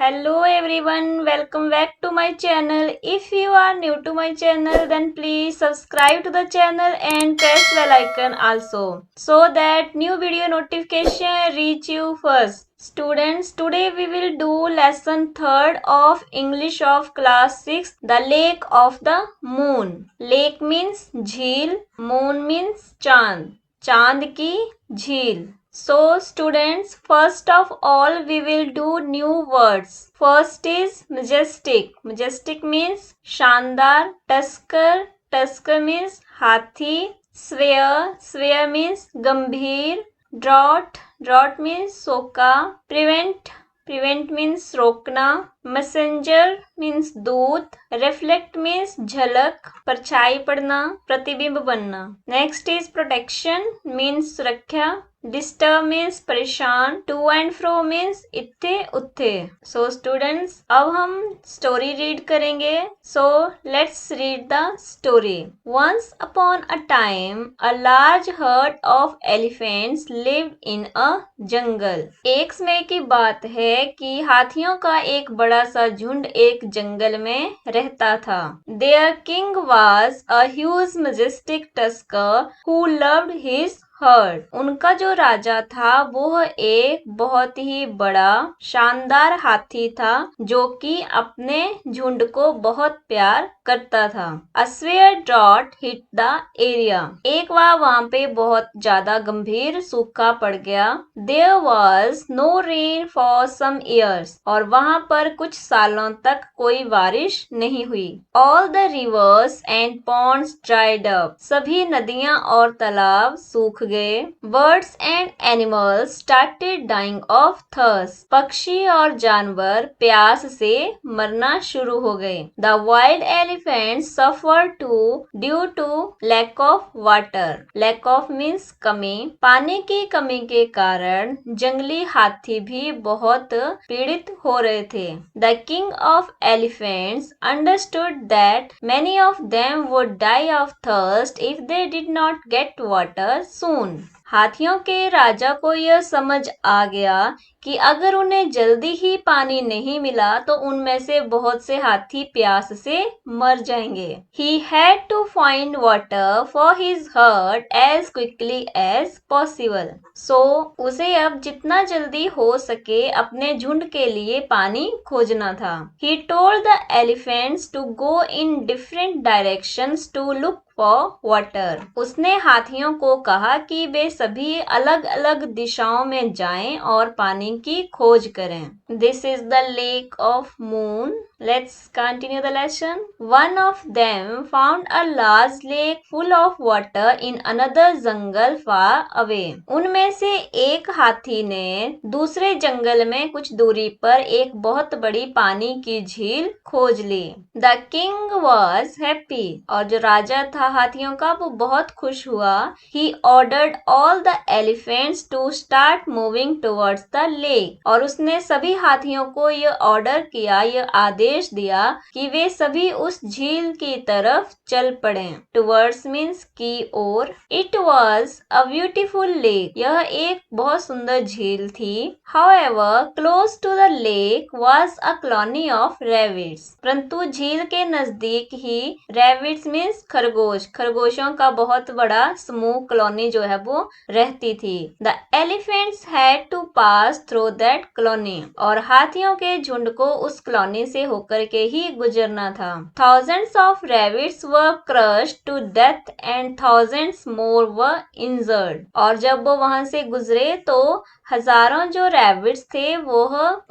Hello everyone, welcome back to my channel. If you are new to my channel, then please subscribe to the channel and press bell icon also so that new video notification reach you first. Students, today we will do lesson 3rd of English of class 6, the lake of the moon. Lake means झील, moon means चांद, चांद की झील. So students, first of all we will do new words. First is majestic. Majestic means शानदार. Tusker. Tusker means हाथी. Swear. Swear means गंभीर. Drought. Drought means सोका. Prevent. Prevent means रोकना. Messenger means दूत. Reflect means झलक, परछाई पड़ना, प्रतिबिंब बनना. Next is protection means सुरक्षा. Disturb means परेशान. To and fro means इत्थे उत्थे. So students, अब हम story read करेंगे. So let's read the story. Once upon a time, a large herd of elephants lived in a jungle. एक समय की बात है कि हाथियों का एक बड़ा सा झुंड एक जंगल में रहता था. Their king was a huge majestic tusker who loved his heard. उनका जो राजा था वो एक बहुत ही बड़ा शानदार हाथी था जो कि अपने झुंड को बहुत प्यार करता था. A severe drought hit the area. एक बार वहाँ पे बहुत ज्यादा गंभीर सूखा पड़ गया. There was no rain for some years. और वहाँ पर कुछ सालों तक कोई बारिश नहीं हुई. All the rivers and ponds dried up. सभी नदियाँ और तालाब सूख गए. Birds and animals started dying of thirst. पक्षी और जानवर प्यास से मरना शुरू हो गए. The wild elephants suffered too due to lack of water. Lack of means कमी. पानी की कमी के कारण जंगली हाथी भी बहुत पीड़ित हो रहे थे. The king of elephants understood that many of them would die of thirst if they did not get water soon. हाथियों के राजा को यह समझ आ गया कि अगर उन्हें जल्दी ही पानी नहीं मिला तो उनमें से बहुत से हाथी प्यास से मर जाएंगे. He had to find water for his herd as quickly as possible. So उसे अब जितना जल्दी हो सके अपने झुंड के लिए पानी खोजना था. He told the elephants to go in different directions to look for water. उसने हाथियों को कहा कि वे सभी अलग अलग दिशाओं में जाएं और पानी की खोज करें. This is the lake of moon. Let's continue the lesson. One of them found a large lake full of water in another jungle far away. उनमें से एक हाथी ने दूसरे जंगल में कुछ दूरी पर एक बहुत बड़ी पानी की झील खोज ली. The king was happy. और जो राजा था हाथियों का वो बहुत खुश हुआ. He ordered all the elephants to start moving towards the lake. और उसने सभी हाथियों को यह ऑर्डर किया, यह आदेश दिया कि वे सभी उस झील की तरफ चल पड़े. Towards means की ओर. It was a beautiful lake. यह एक बहुत सुंदर झील थी. However, close to the lake was a colony of rabbits. परंतु झील के नजदीक ही rabbits means खरगोश, खरगोशों का बहुत बड़ा समूह कॉलोनी जो है वो रहती थी. The elephants had to pass through that colony. और हाथियों के झुंड को उस कॉलोनी से होकर के ही गुजरना था. Thousands of rabbits were crushed to death and thousands more were injured. और जब वो वहां से गुजरे तो हजारों जो रैबिट्स थे वो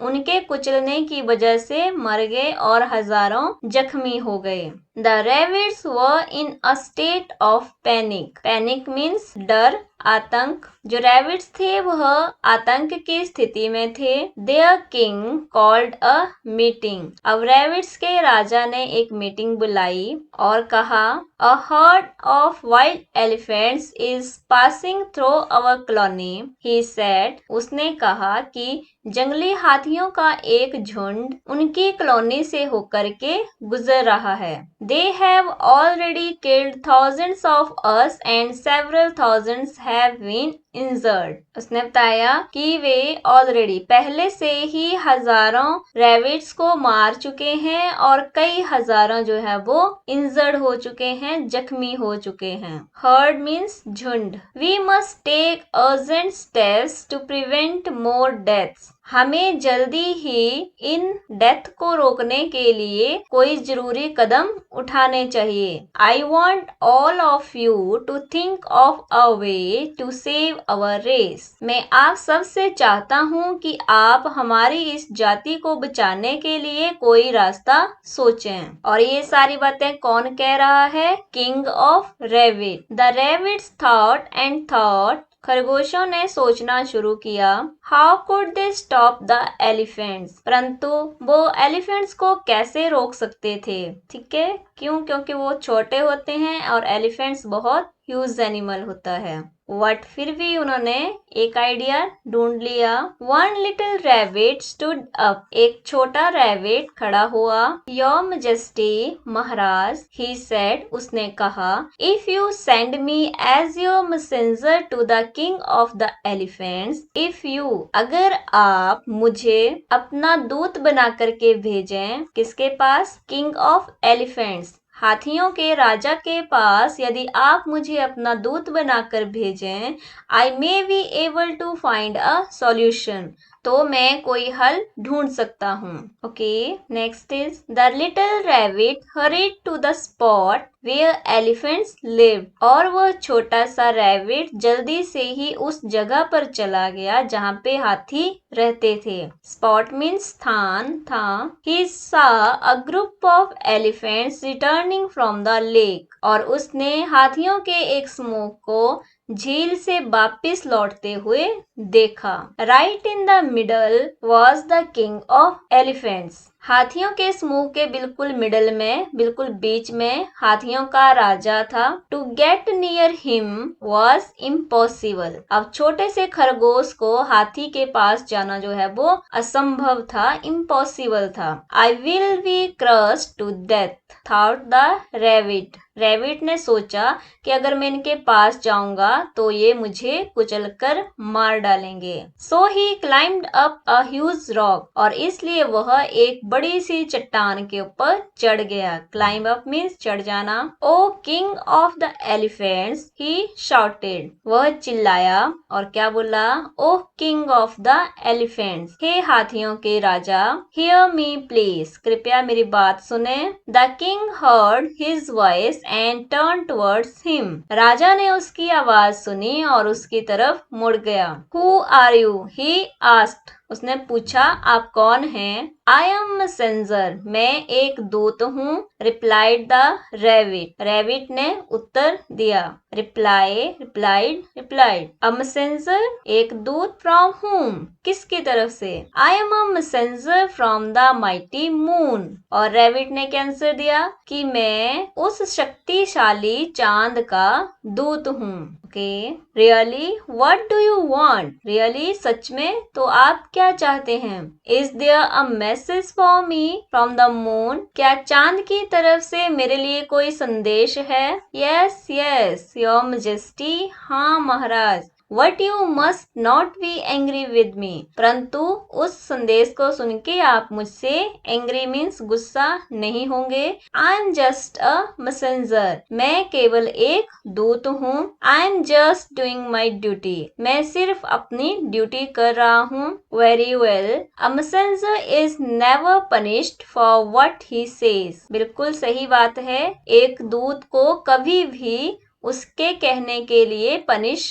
उनके कुचलने की वजह से मर गए और हजारों जख्मी हो गए. The rabbits were in a state of panic. Panic means डर, आतंक. जो रैबिट्स थे वह आतंक की स्थिति में थे. Their king called a meeting. अब रैबिट्स के राजा ने एक मीटिंग बुलाई और कहा, A herd of wild elephants is passing through our colony. He said. उसने कहा कि जंगली हाथियों का एक झुंड उनकी कॉलोनी से होकर के गुजर रहा है. They have already killed thousands of us and several thousands have been injured. उसने बताया कि वे ऑलरेडी पहले से ही हजारों रैबिट्स को मार चुके हैं और कई हजारों जो है वो इंजर्ड हो चुके हैं, जख्मी हो चुके हैं। हर्ड मीन्स झुंड। We must take urgent steps to prevent more deaths. हमें जल्दी ही इन डेथ को रोकने के लिए कोई जरूरी कदम उठाने चाहिए। I want all of you to think of a way to save our race. मैं आप सबसे चाहता हूँ कि आप हमारी इस जाति को बचाने के लिए कोई रास्ता सोचें। और ये सारी बातें कौन कह रहा है? King of rabbit. The rabbits thought and thought. खरगोशों ने सोचना शुरू किया। How could they stop the elephants. परंतु वो एलिफेंट्स को कैसे रोक सकते थे? ठीक है, क्यों? क्योंकि वो छोटे होते हैं और एलिफेंट्स बहुत ह्यूज एनिमल होता है। वट फिर भी उन्होंने एक आइडिया ढूंढ लिया। One little rabbit stood up. एक छोटा रैबिट खड़ा हुआ। योर मैजेस्टी, महाराज, ही सेड, उसने कहा, if you send me as your messenger to the king of the elephants, if you, अगर आप मुझे अपना दूत बना करके भेजें, किसके पास? किंग ऑफ एलिफेंट्स, हाथियों के राजा के पास यदि आप मुझे अपना दूत बनाकर भेजें, I may be able to find a solution, तो मैं कोई हल ढूंढ सकता हूँ। Okay, next is the little rabbit hurried to the spot where elephants live. और वह छोटा सा रैबिट जल्दी से ही उस जगह पर चला गया जहाँ पे हाथी रहते थे। स्पॉट मीन्स स्थान था। ही सा a group of elephants returning from the lake. और उसने हाथियों के एक समूह को झील से वापिस लौटते हुए देखा। Right in the middle was the king of elephants. हाथियों के समूह के बिल्कुल मिडल में, बिल्कुल बीच में हाथियों का राजा था। To get near him was impossible. अब छोटे से खरगोश को हाथी के पास जाना जो है वो असंभव था, इम्पॉसिबल था। I will be crushed to death, thought the rabbit. Rabbit ने सोचा कि अगर मैं इनके पास जाऊंगा तो ये मुझे कुचलकर मार डालेंगे। So he climbed up a huge rock. और इसलिए वह एक बड़ी सी चट्टान के ऊपर चढ़ गया। क्लाइंब अप मीन्स चढ़ जाना। O king of the elephants, he shouted. वह चिल्लाया और क्या बोला? Oh king of the elephants, हे हाथियों के राजा, हियर मी प्लीज, कृपया मेरी बात सुने। The king heard his voice and turn towards him. राजा ने उसकी आवाज सुनी और उसकी तरफ मुड़ गया। Who are you? He asked. उसने पूछा, आप कौन हैं? आई एम मैसेंजर, मैं एक दूत हूँ। Replied the rabbit. रैबिट ने उत्तर दिया। Reply, replied, replied. A messenger, एक दूत। फ्रॉम हुम, किसकी तरफ से? I am a messenger from the mighty moon. और रैबिट ने क्या आंसर दिया कि मैं उस शक्तिशाली चांद का दूत हूँ। Okay, really, what do you want? Really, सच में, तो आप क्या चाहते हैं? Is there a message for me from the moon? क्या चांद की तरफ से मेरे लिए कोई संदेश है? यस यस योर मैजेस्टी, हाँ महाराज। What you must not be angry with me. परंतु उस संदेश को सुन के आप मुझसे angry means गुस्सा नहीं होंगे। I am just a messenger. मैं केवल एक दूत हूँ। I am just doing my duty. मैं सिर्फ अपनी ड्यूटी कर रहा हूँ। Very well. A messenger is never punished for what he says. बिल्कुल सही बात है। एक दूत को कभी भी उसके कहने के लिए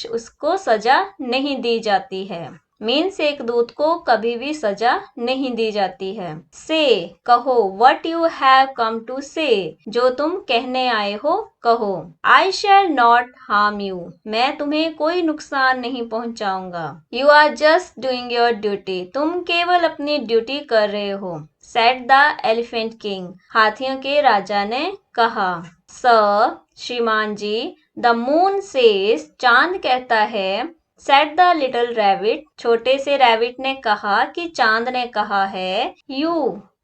उसको सजा नहीं दी जाती है। मीन्स एक दूत को कभी भी सजा नहीं दी जाती है। से, कहो। What you have come to say, जो तुम कहने आए हो कहो। I shall not harm you, मैं तुम्हें कोई नुकसान नहीं पहुंचाऊंगा। You are just doing your duty, तुम केवल अपनी ड्यूटी कर रहे हो। सेड द एलिफेंट किंग, हाथियों के राजा ने कहा। सर, श्रीमान जी, द मून सेज, चांद कहता है। सेड द लिटिल रैबिट, छोटे से रैबिट ने कहा कि चांद ने कहा है। यू,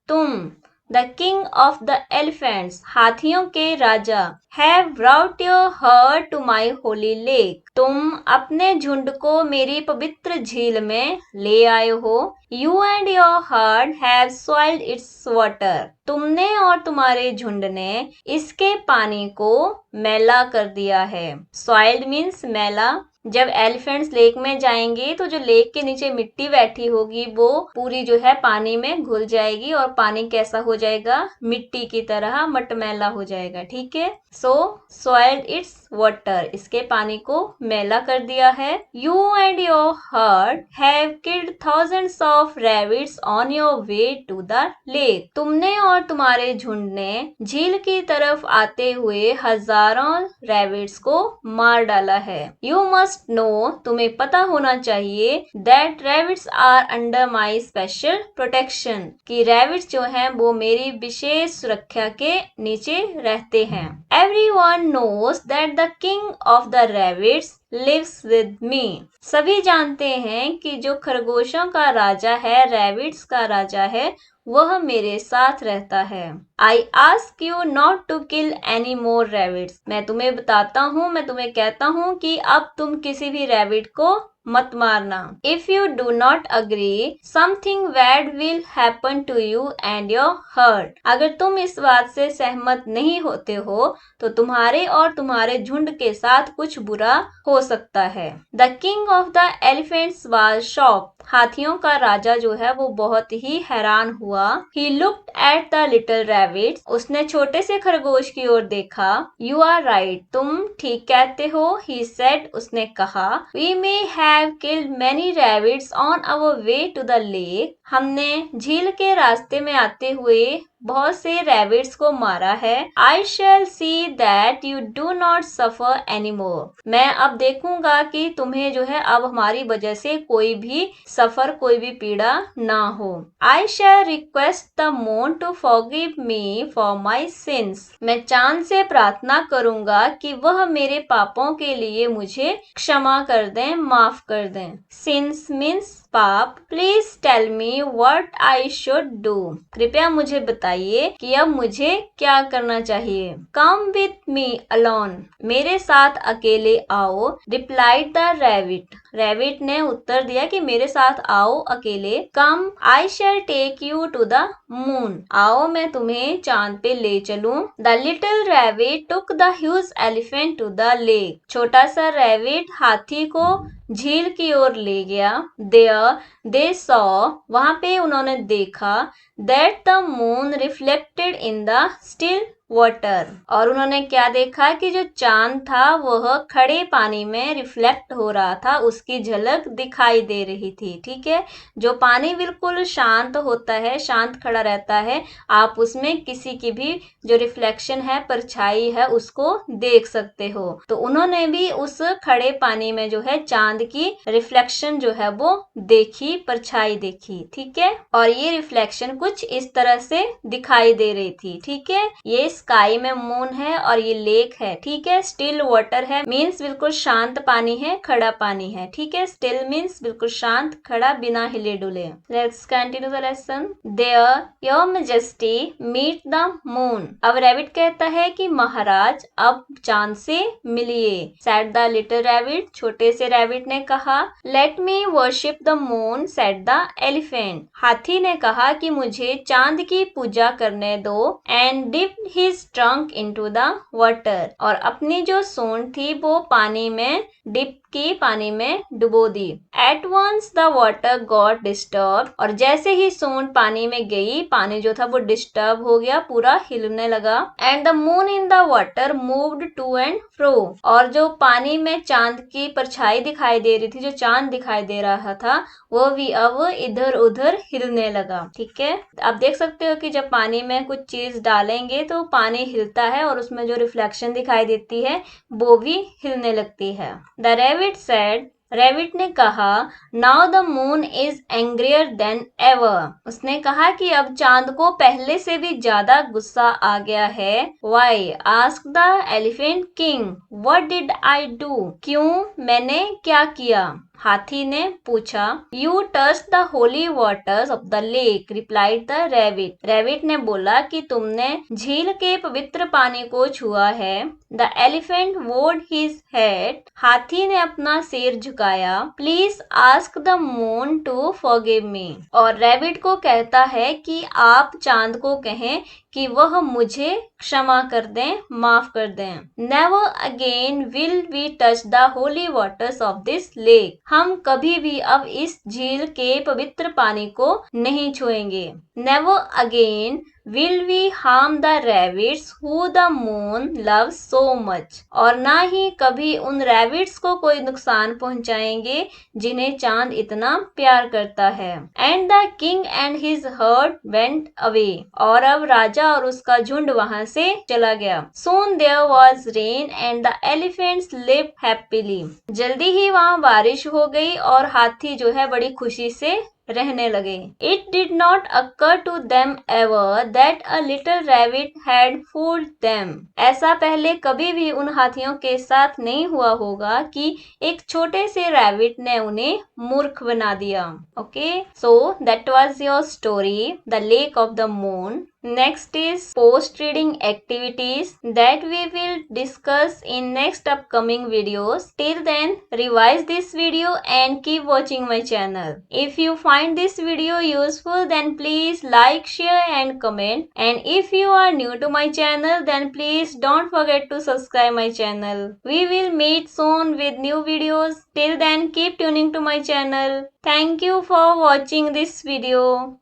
तुम। The king of the elephants, हाथियों के राजा, have brought your herd to my holy lake, तुम अपने झुंड को मेरी पवित्र झील में ले आए हो। You and your herd have soiled it's water, तुमने और तुम्हारे झुंड ने इसके पानी को मैला कर दिया है। सॉइल्ड मीन्स मैला। जब एलिफेंट्स लेक में जाएंगे तो जो लेक के नीचे मिट्टी बैठी होगी वो पूरी जो है पानी में घुल जाएगी और पानी कैसा हो जाएगा, मिट्टी की तरह मटमैला हो जाएगा। ठीक है, सो सॉइल्ड इट्स वाटर, इसके पानी को मैला कर दिया है। You and your herd have killed thousands of rabbits on your way to the lake, तुमने और तुम्हारे झुंड ने झील की तरफ आते हुए हजारों रैबिट्स को मार डाला है। यू मस्ट नो, तुम्हें पता होना चाहिए, that rabbits are under my special protection, कि रैबिट्स जो हैं वो मेरी विशेष सुरक्षा के नीचे रहते हैं। Everyone knows that the king of the rabbits lives with me. सभी जानते हैं कि जो खरगोशों का राजा है, रैबिट्स का राजा है, वह मेरे साथ रहता है। I ask you not to kill any more rabbits. मैं तुम्हें बताता हूँ, मैं तुम्हें कहता हूँ कि अब तुम किसी भी रैबिट को मत मारना। If you do not agree, something bad will happen to you and your herd. अगर तुम इस बात से सहमत नहीं होते हो तो तुम्हारे और तुम्हारे झुंड के साथ कुछ बुरा हो सकता है। The king of the elephants was shocked. हाथियों का राजा जो है वो बहुत ही हैरान हुआ। He looked at the little rabbits. उसने छोटे से खरगोश की ओर देखा। You are right. तुम ठीक कहते हो। He said. उसने कहा। We may have killed many rabbits on our way to the lake. हमने झील के रास्ते में आते हुए बहुत से रैबिट्स को मारा है। I shall see that you do not suffer anymore. मैं अब देखूंगा कि तुम्हें जो है अब हमारी वजह से कोई भी सफर, कोई भी पीड़ा ना हो। I shall request the moon to forgive me for my sins. मैं चांद से प्रार्थना करूंगा कि वह मेरे पापों के लिए मुझे क्षमा कर दें, माफ कर दें। Sins means पाप। Please tell me what I should do, कृपया मुझे बताइए कि अब मुझे क्या करना चाहिए। कम विथ मी अलोन, मेरे साथ अकेले आओ। रिप्लाइड द रैबिट, रैबिट ने उत्तर दिया कि मेरे साथ आओ अकेले। Come I shall take you to the moon, आओ मैं तुम्हें चांद पे ले चलूं। The little rabbit took the huge elephant to the lake, छोटा सा रैबिट हाथी को झील की ओर ले गया। देयर दे सॉ, वहां पे उन्होंने देखा, that the moon reflected in the still water, और उन्होंने क्या देखा कि जो चांद था वह खड़े पानी में रिफ्लेक्ट हो रहा था, उसकी झलक दिखाई दे रही थी। ठीक है, जो पानी बिल्कुल शांत होता है, शांत खड़ा रहता है, आप उसमें किसी की भी जो रिफ्लेक्शन है, परछाई है, उसको देख सकते हो। तो उन्होंने भी उस खड़े पानी में जो है चांद की रिफ्लेक्शन जो है वो देखी, परछाई देखी। ठीक है, और ये रिफ्लेक्शन कुछ इस तरह से दिखाई दे रही थी। ठीक है, ये स्काई में मून है और ये लेक है। ठीक है, स्टिल वाटर है मीन्स बिल्कुल शांत पानी है, खड़ा पानी है। ठीक है, स्टिल मीन्स बिल्कुल शांत, खड़ा, बिना हिले डुले। Let's continue the lesson. There your majesty meet the moon, अब रैबिट कहता है कि महाराज अब चांद से मिलिए। सेड द लिटिल रैबिट, छोटे से रैबिट ने कहा। Let me worship the moon, said the elephant, हाथी ने कहा कि मुझे चांद की पूजा करने दो। And dip his trunk into the water, और अपनी जो सूंड थी वो पानी में डिप की, पानी में डुबो दी। At once the water got disturbed, और जैसे ही सूंड पानी में गई, पानी जो था वो डिस्टर्ब हो गया, पूरा हिलने लगा। And the moon in the water moved to and fro, और जो पानी में चांद की परछाई दिखाई दे रही थी, जो चांद दिखाई दे रहा था, वो भी अब इधर उधर हिलने लगा। ठीक है, आप देख सकते हो कि जब पानी में कुछ चीज डालेंगे तो पानी हिलता है और उसमें जो रिफ्लेक्शन दिखाई देती है वो भी हिलने लगती है। द रैबिट सेड, रैबिट ने कहा, now the moon is angrier than ever, उसने कहा कि अब चांद को पहले से भी ज्यादा गुस्सा आ गया है। Y ask the elephant king, what did I do, क्यों, मैंने क्या किया। हाथी ने पूछा। You touch the holy waters of the lake, replied the rabbit. Rabbit ने बोला कि तुमने झील के पवित्र पानी को छुआ है। The elephant bowed his head, हाथी ने अपना सिर झुकाया। Please ask the moon to forgive me, और रैबिट को कहता है कि आप चांद को कहें कि वह मुझे क्षमा कर दें, माफ कर दें। Never again will we touch the holy waters of this lake, हम कभी भी अब इस झील के पवित्र पानी को नहीं छुएंगे। Never again will we harm the rabbits who the moon loves so much, और ना ही कभी उन रैबिट्स को कोई नुकसान पहुंचाएंगे जिन्हें चांद इतना प्यार करता है। And the king and his heard went away, और अब राजा और उसका झुंड वहां से चला गया। Soon there was rain and the elephants lived happily, जल्दी ही वहां बारिश हो गई और हाथी जो है बड़ी खुशी से रहने लगे। It did not occur to them ever that a little rabbit had fooled them, ऐसा पहले कभी भी उन हाथियों के साथ नहीं हुआ होगा कि एक छोटे से रैबिट ने उन्हें मूर्ख बना दिया। Okay, so that was your story, the lake of the moon. Next is post reading activities that we will discuss in next upcoming videos. Till then, revise this video and keep watching my channel. If you find this video useful, then please like, share and comment. And if you are new to my channel, then please don't forget to subscribe my channel. We will meet soon with new videos. Till then, keep tuning to my channel. Thank you for watching this video.